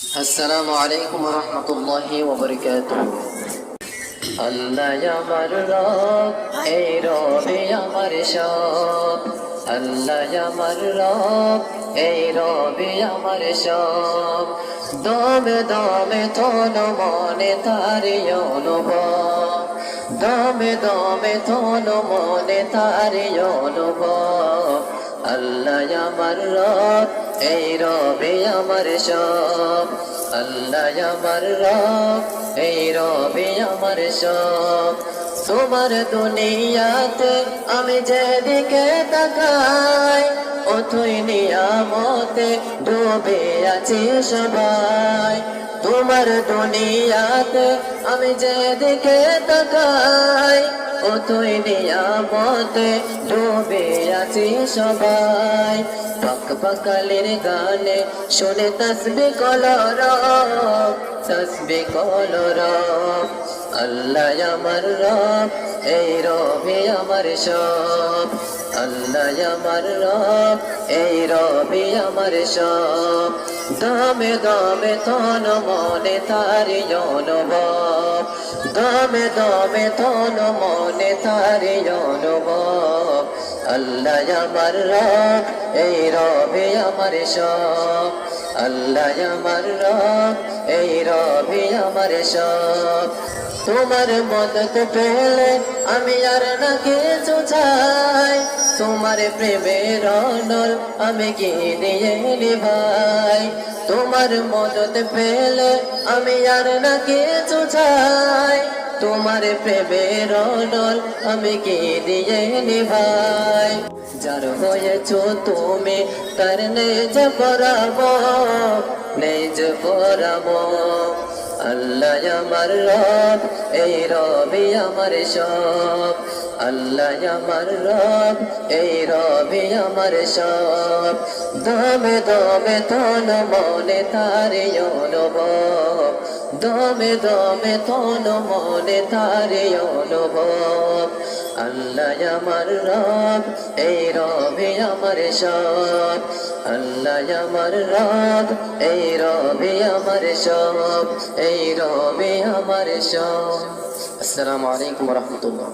আসসালামু আলাইকুম ওয়া রাহমাতুল্লাহি ওয়া বারাকাতুহু। আল্লাহ আমার রব, এই রবে আমার সব। আল্লাহ আমার রব, এই রবে আমার সব। দমে দমে তন মনে তারি অনুভব, দমে দমে তন মনে তারি অনুভব। আল্লাহ আমার রব, এই রবে আমার সব। আল্লাহ আমার রব, এই রবে আমার সব। তোমার দুনিয়াতে আমি যেদিকে তাকাই, ও তুই নিয়ামতে ডুবে আছি সবাই। তোমার দুনিয়াতে আমি যেদিকে তাকাই, ও তুই নিয়ামতে ডুবে আছি সবাই। পাক পাকালের গানে শুনে তসবিহ কলর, তসবিহ কলর। আল্লাহ আমার রব, এই রবে আমার সব। আল্লাহ আমার রব, এই রবে আমার সব। দমে দমে তন মনে তারি অনুভব, দমে দমে তন মনে তারি অনুভব। আল্লাহ আমার রব, এই রবে আমার সব। আল্লাহ আমার রব, এই রবে আমার সব। তোমার মদত পেলে আমি আর না কিছু চাই, তোমার প্রেমের অনল আমি কি দিয়ে নিভাই। তোমার মদত পেলে আমি আর না কিছু চাই, তোমার প্রেমের অনল আমি কি দিয়ে নিভাই। যার হয়েছো তুমি তার নেজ করাবো, নেজ করাবো। আল্লাহ আমার রব, এই রবে আমার সব। আল্লাহ আমার রব, এই রবে আমার সব। দমে দমে তন মনে তারে অনুভব, দমে দমে তন মনে তারে অনুভব। আল্লাহ আমার রব, এই রবে আমার সব। আল্লাহ আমার রব, এই রবে আমার সব, এই রবে আমার সব। আসসালামু আলাইকুম ওয়া রাহমাতুল্লাহ।